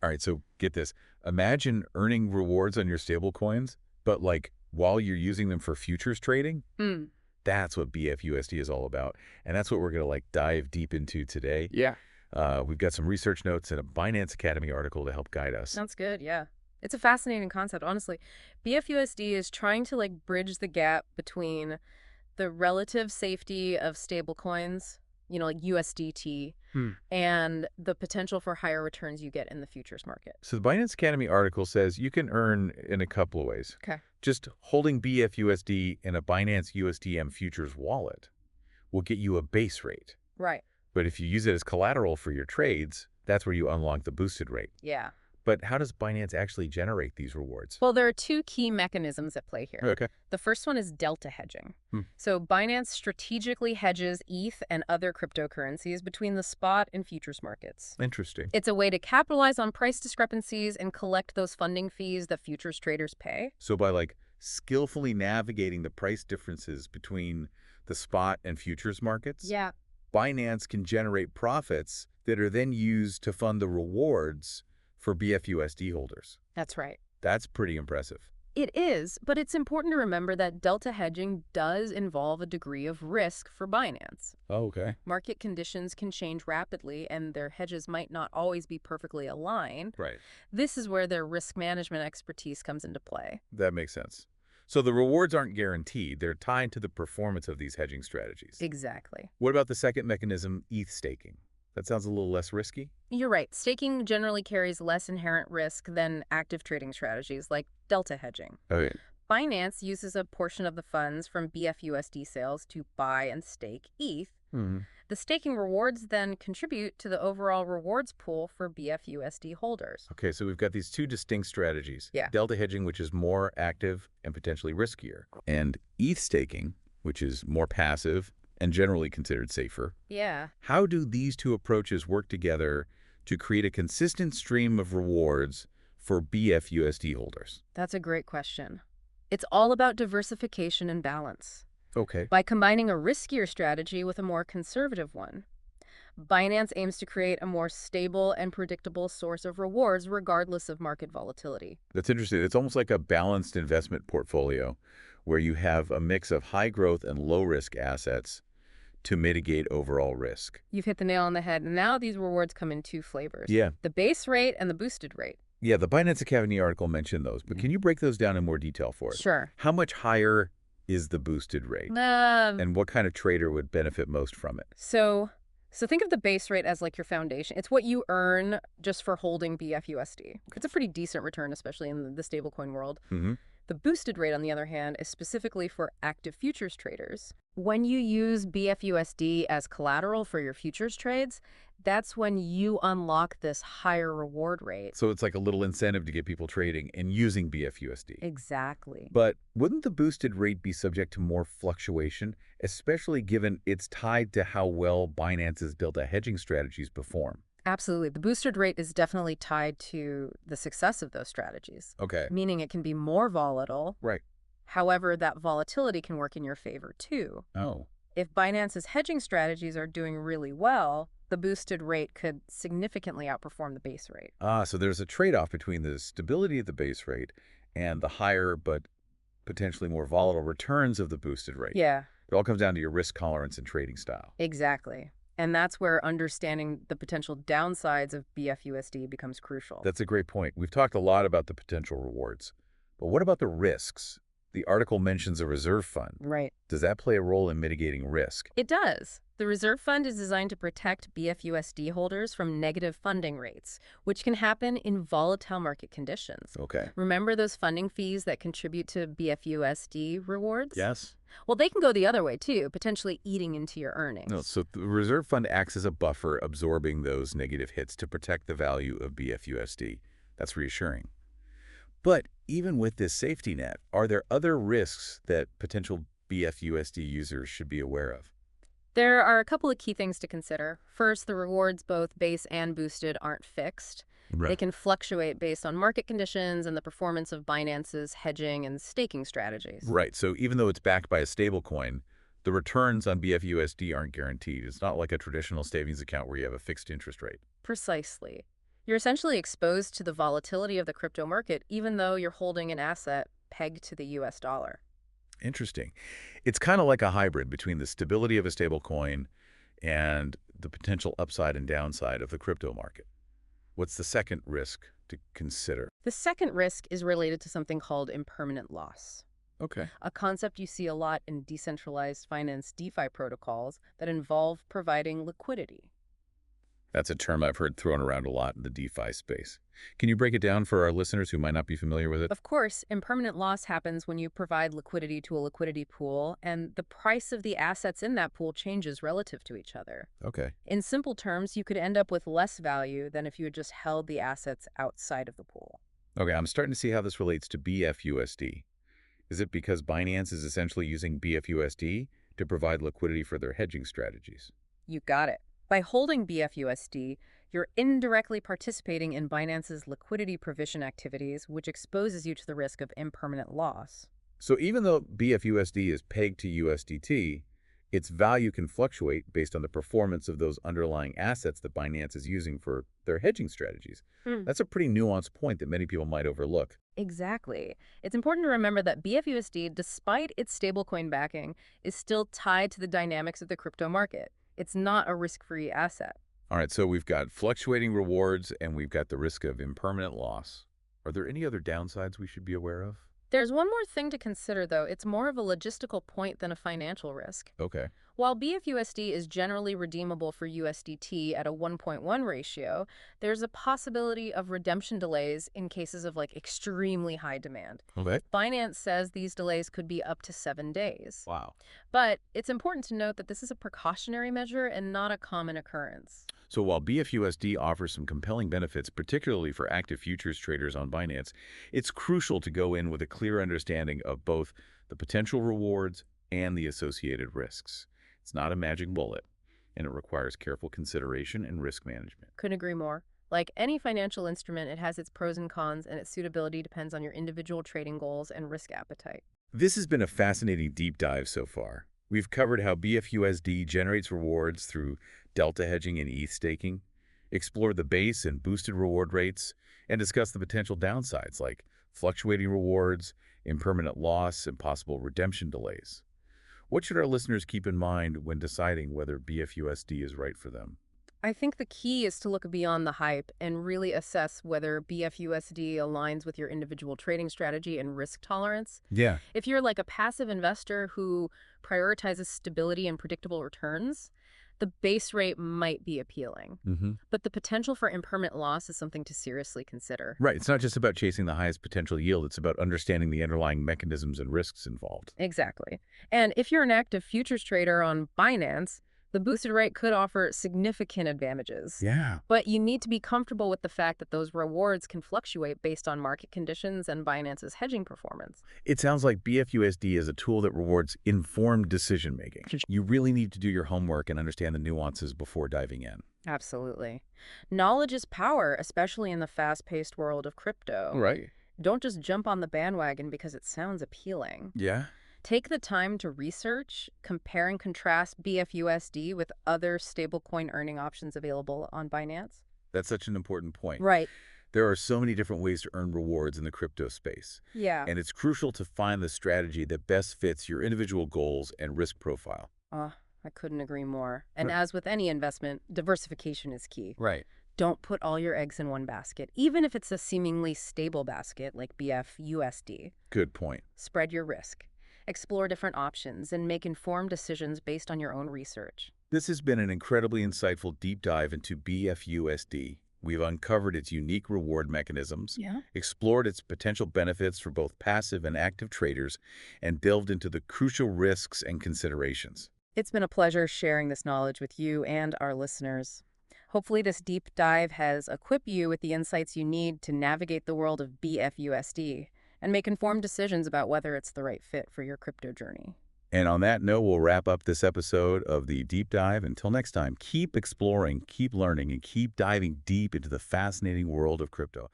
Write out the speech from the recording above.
All right, so get this. Imagine earning rewards on your stable coins, but like while you're using them for futures trading. Mm. That's what BFUSD is all about. And that's what we're going to like dive deep into today. Yeah. We've got some research notes and a Binance Academy article to help guide us. Sounds good, yeah. It's a fascinating concept, honestly. BFUSD is trying to like bridge the gap between the relative safety of stablecoins, like USDT, and the potential for higher returns you get in the futures market. So the Binance Academy article says you can earn in a couple of ways. Okay. Just holding BFUSD in a Binance USDM futures wallet will get you a base rate. Right. But if you use it as collateral for your trades, that's where you unlock the boosted rate. Yeah. But how does Binance actually generate these rewards? Well, there are two key mechanisms at play here. Okay. The first one is delta hedging. So Binance strategically hedges ETH and other cryptocurrencies between the spot and futures markets. Interesting. It's a way to capitalize on price discrepancies and collect those funding fees that futures traders pay. So by like skillfully navigating the price differences between the spot and futures markets, Yeah. Binance can generate profits that are then used to fund the rewards for BFUSD holders. That's right. That's pretty impressive. It is, but it's important to remember that delta hedging does involve a degree of risk for Binance. Oh, okay. Market conditions can change rapidly, and their hedges might not always be perfectly aligned. Right. This is where their risk management expertise comes into play. That makes sense. So the rewards aren't guaranteed. They're tied to the performance of these hedging strategies. Exactly. What about the second mechanism, ETH staking? That sounds a little less risky. You're right. Staking generally carries less inherent risk than active trading strategies like delta hedging. Okay. Binance uses a portion of the funds from BFUSD sales to buy and stake ETH. The staking rewards then contribute to the overall rewards pool for BFUSD holders. Okay, so we've got these two distinct strategies. Yeah. Delta hedging, which is more active and potentially riskier, and ETH staking, which is more passive and generally considered safer. Yeah. How do these two approaches work together to create a consistent stream of rewards for BFUSD holders? That's a great question. It's all about diversification and balance. Okay. By combining a riskier strategy with a more conservative one, Binance aims to create a more stable and predictable source of rewards regardless of market volatility. That's interesting. It's almost like a balanced investment portfolio where you have a mix of high growth and low risk assets to mitigate overall risk. You've hit the nail on the head. And now these rewards come in two flavors. Yeah. The base rate and the boosted rate. Yeah, the Binance Academy article mentioned those, but can you break those down in more detail for us? Sure. How much higher is the boosted rate? And what kind of trader would benefit most from it? So think of the base rate as like your foundation. It's what you earn just for holding BFUSD. It's a pretty decent return, especially in the stablecoin world. The boosted rate, on the other hand, is specifically for active futures traders. When you use BFUSD as collateral for your futures trades, that's when you unlock this higher reward rate. So it's like a little incentive to get people trading and using BFUSD. Exactly. But wouldn't the boosted rate be subject to more fluctuation, especially given it's tied to how well Binance's delta hedging strategies perform? Absolutely. The boosted rate is definitely tied to the success of those strategies. Okay. Meaning it can be more volatile. Right. However, that volatility can work in your favor too. Oh. If Binance's hedging strategies are doing really well, the boosted rate could significantly outperform the base rate. So there's a trade-off between the stability of the base rate and the higher but potentially more volatile returns of the boosted rate. Yeah. It all comes down to your risk tolerance and trading style. Exactly. And that's where understanding the potential downsides of BFUSD becomes crucial. That's a great point. We've talked a lot about the potential rewards. But what about the risks? The article mentions a reserve fund. Right. Does that play a role in mitigating risk? It does. The reserve fund is designed to protect BFUSD holders from negative funding rates, which can happen in volatile market conditions. Okay. Remember those funding fees that contribute to BFUSD rewards? Yes. Well, they can go the other way too, potentially eating into your earnings. No, so the reserve fund acts as a buffer, absorbing those negative hits to protect the value of BFUSD. That's reassuring. But even with this safety net, are there other risks that potential BFUSD users should be aware of? There are a couple of key things to consider. First, the rewards, both base and boosted, aren't fixed. Right. They can fluctuate based on market conditions and the performance of Binance's hedging and staking strategies. Right. So even though it's backed by a stablecoin, the returns on BFUSD aren't guaranteed. It's not like a traditional savings account where you have a fixed interest rate. Precisely. You're essentially exposed to the volatility of the crypto market, even though you're holding an asset pegged to the US dollar. Interesting. It's kind of like a hybrid between the stability of a stable coin and the potential upside and downside of the crypto market. What's the second risk to consider? The second risk is related to something called impermanent loss, Okay. a concept you see a lot in decentralized finance DeFi protocols that involve providing liquidity. That's a term I've heard thrown around a lot in the DeFi space. Can you break it down for our listeners who might not be familiar with it? Of course, impermanent loss happens when you provide liquidity to a liquidity pool, and the price of the assets in that pool changes relative to each other. Okay. In simple terms, you could end up with less value than if you had just held the assets outside of the pool. Okay, I'm starting to see how this relates to BFUSD. Is it because Binance is essentially using BFUSD to provide liquidity for their hedging strategies? You got it. By holding BFUSD, you're indirectly participating in Binance's liquidity provision activities, which exposes you to the risk of impermanent loss. So even though BFUSD is pegged to USDT, its value can fluctuate based on the performance of those underlying assets that Binance is using for their hedging strategies. Hmm. That's a pretty nuanced point that many people might overlook. Exactly. It's important to remember that BFUSD, despite its stablecoin backing, is still tied to the dynamics of the crypto market. It's not a risk-free asset. All right, so we've got fluctuating rewards and we've got the risk of impermanent loss. Are there any other downsides we should be aware of? There's one more thing to consider, though. It's more of a logistical point than a financial risk. Okay. While BFUSD is generally redeemable for USDT at a 1.1 ratio, there's a possibility of redemption delays in cases of extremely high demand. Okay. Binance says these delays could be up to 7 days. Wow. But it's important to note that this is a precautionary measure and not a common occurrence. So while BFUSD offers some compelling benefits, particularly for active futures traders on Binance, it's crucial to go in with a clear understanding of both the potential rewards and the associated risks. It's not a magic bullet, and it requires careful consideration and risk management. Couldn't agree more. Like any financial instrument, it has its pros and cons, and its suitability depends on your individual trading goals and risk appetite. This has been a fascinating deep dive so far. We've covered how BFUSD generates rewards through delta hedging and ETH staking, explored the base and boosted reward rates, and discussed the potential downsides like fluctuating rewards, impermanent loss, and possible redemption delays. What should our listeners keep in mind when deciding whether BFUSD is right for them? I think the key is to look beyond the hype and really assess whether BFUSD aligns with your individual trading strategy and risk tolerance. Yeah. If you're like a passive investor who prioritizes stability and predictable returns, the base rate might be appealing. But the potential for impermanent loss is something to seriously consider. Right. It's not just about chasing the highest potential yield. It's about understanding the underlying mechanisms and risks involved. Exactly. And if you're an active futures trader on Binance, the boosted rate could offer significant advantages. Yeah. But you need to be comfortable with the fact that those rewards can fluctuate based on market conditions and Binance's hedging performance. It sounds like BFUSD is a tool that rewards informed decision-making. You really need to do your homework and understand the nuances before diving in. Absolutely. Knowledge is power, especially in the fast-paced world of crypto. Right. Don't just jump on the bandwagon because it sounds appealing. Yeah. Take the time to research, compare and contrast BFUSD with other stablecoin earning options available on Binance. That's such an important point. Right. There are so many different ways to earn rewards in the crypto space, Yeah. and it's crucial to find the strategy that best fits your individual goals and risk profile. I couldn't agree more. And Right. as with any investment, diversification is key. Right. Don't put all your eggs in one basket, even if it's a seemingly stable basket like BFUSD. Good point. Spread your risk. Explore different options and make informed decisions based on your own research. This has been an incredibly insightful deep dive into BFUSD. We've uncovered its unique reward mechanisms, Yeah. explored its potential benefits for both passive and active traders, and delved into the crucial risks and considerations. It's been a pleasure sharing this knowledge with you and our listeners. Hopefully this deep dive has equipped you with the insights you need to navigate the world of BFUSD and make informed decisions about whether it's the right fit for your crypto journey. And on that note, we'll wrap up this episode of the Deep Dive. Until next time, keep exploring, keep learning, and keep diving deep into the fascinating world of crypto.